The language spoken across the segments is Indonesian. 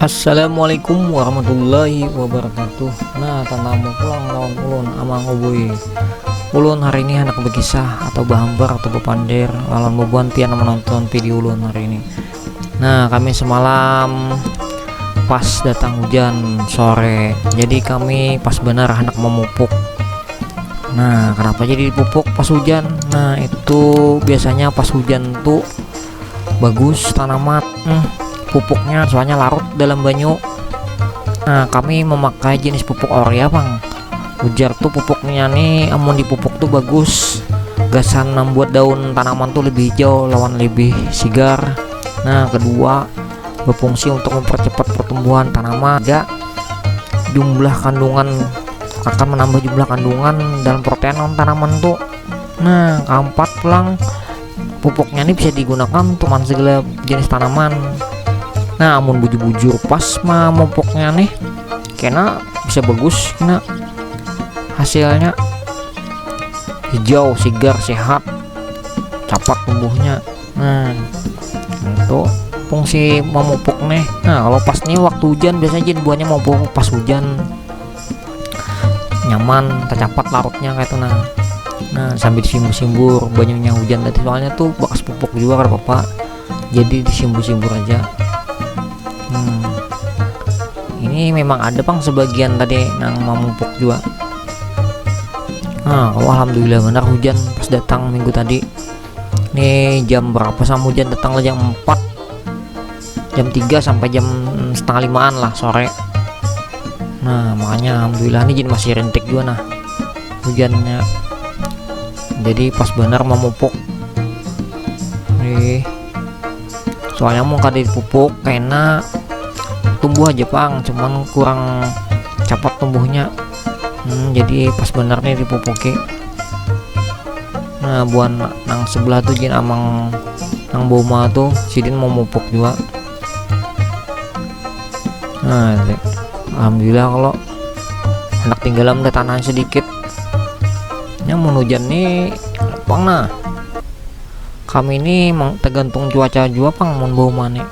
Assalamualaikum warahmatullahi wabarakatuh. Nah, tanamu pulang lawan ulun amang ubuy. Ulun hari ini hendak berkisah atau bahambar atau bepander lawan bubuan pian menonton video ulun hari ini. Nah, kami semalam pas datang hujan sore. Jadi kami pas benar hendak memupuk. Nah, kenapa jadi dipupuk pas hujan? Nah, itu biasanya pas hujan tuh bagus tanaman pupuknya, soalnya larut dalam banyu. Nah, kami memakai jenis pupuk Orea bang. Ujar tuh pupuknya nih amun dipupuk tuh bagus, gasan membuat daun tanaman tuh lebih hijau lawan lebih sigar. Nah, kedua berfungsi untuk mempercepat pertumbuhan tanaman. Tiga, jumlah kandungan akan menambah jumlah kandungan dalam protein tanaman tuh. Nah, keempat pulang pupuknya ini bisa digunakan untuk segala jenis tanaman. Nah, amun bujur-bujur pas memupuknya nih kena bisa bagus, kena hasilnya hijau, sigar, sehat, cepat tumbuhnya. Nah, itu fungsi memupuk nih. Nah, kalau pas nih waktu hujan biasanya jadi buahnya memupuk pas hujan nyaman, tercapat larutnya kayak itu. Nah, sambil disimbur-simbur banyunya hujan tadi, soalnya tuh bekas pupuk juga kan bapak, jadi disimbur-simbur aja. Ini memang ada bang sebagian tadi nang memupuk juga. Nah, kalau alhamdulillah benar hujan pas datang minggu tadi. Nih jam berapa sama hujan datang jam 4, jam 3 sampai jam setengah 5-an lah sore. Nah, makanya alhamdulillah ini jadi masih rintik juga nah hujannya. Jadi pas benar memupuk nih, soalnya mau kada dipupuk kena tumbuh aja bang, cuman kurang cepat tumbuhnya. Jadi pas bener nih dipupuki. Nah, buan nang sebelah tuh jin amang nang boma tuh sidin mau mupuk juga. Nah, alhamdulillah kalau hendak tinggalan udah tanah sedikit yang mau hujan nih bang. Nah, kami ini tergantung cuaca juga bang mau boma nih.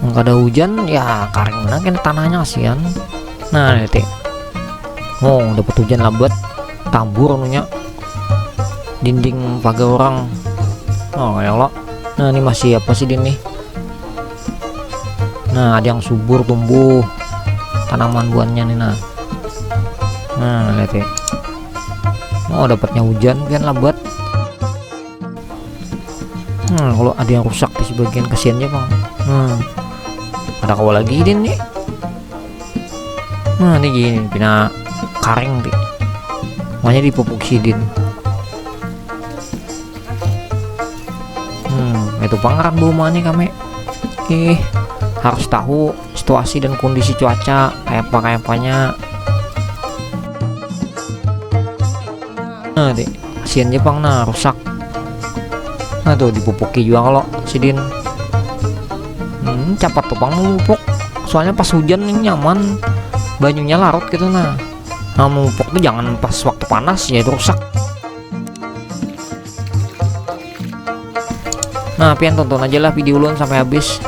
Nggak ada hujan ya kering benar kan tanahnya kasihan. Nah, nanti dapat hujan lambat tambur anunya dinding pagar orang. Ya Allah. Nah, ini masih apa sih ini? Nah, ada yang subur tumbuh tanaman buahnya nih. Nah, lihat ya. Dapatnya hujan kan lambat. Kalau ada yang rusak di sebagian kasihannya bang. Ada kawal lagi din nih. Nah, ini gini pina karing nih, makanya dipupuk sidin. Itu pangaran boma nih kami. Harus tahu situasi dan kondisi cuaca kayak apanya. Nah, deh kasihannya bang, nah rusak. Nah, tuh dipupuki juga kalau sidin. Cepat tuh bang memupuk, soalnya pas hujan ini nyaman, banyunya larut gitu. Nah, memupuk tuh jangan pas waktu panas ya, itu rusak. Nah, pian tonton aja lah video ulun sampai habis.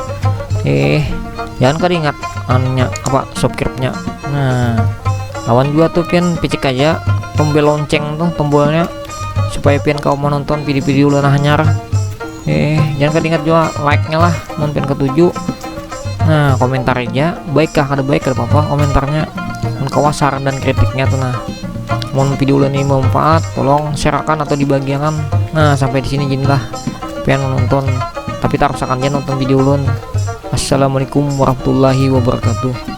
Jangan kada ingat subscribe-nya. Nah, lawan juga tuh pian picik aja tombol lonceng tuh tombolnya supaya pian kau menonton video-video ulun anyar. Jangan kada ingat juga like-nya lah mungkin ketujuh. Nah, komentar aja baikkah kada baik kada apa-apa komentarnya, kawas saran dan kritiknya tuh. Nah, mohon video ini bermanfaat tolong sharekan atau dibagikan. Nah, sampai di sini jinilah pian menonton tapi tak rusakan nonton video ulun. Assalamualaikum warahmatullahi wabarakatuh.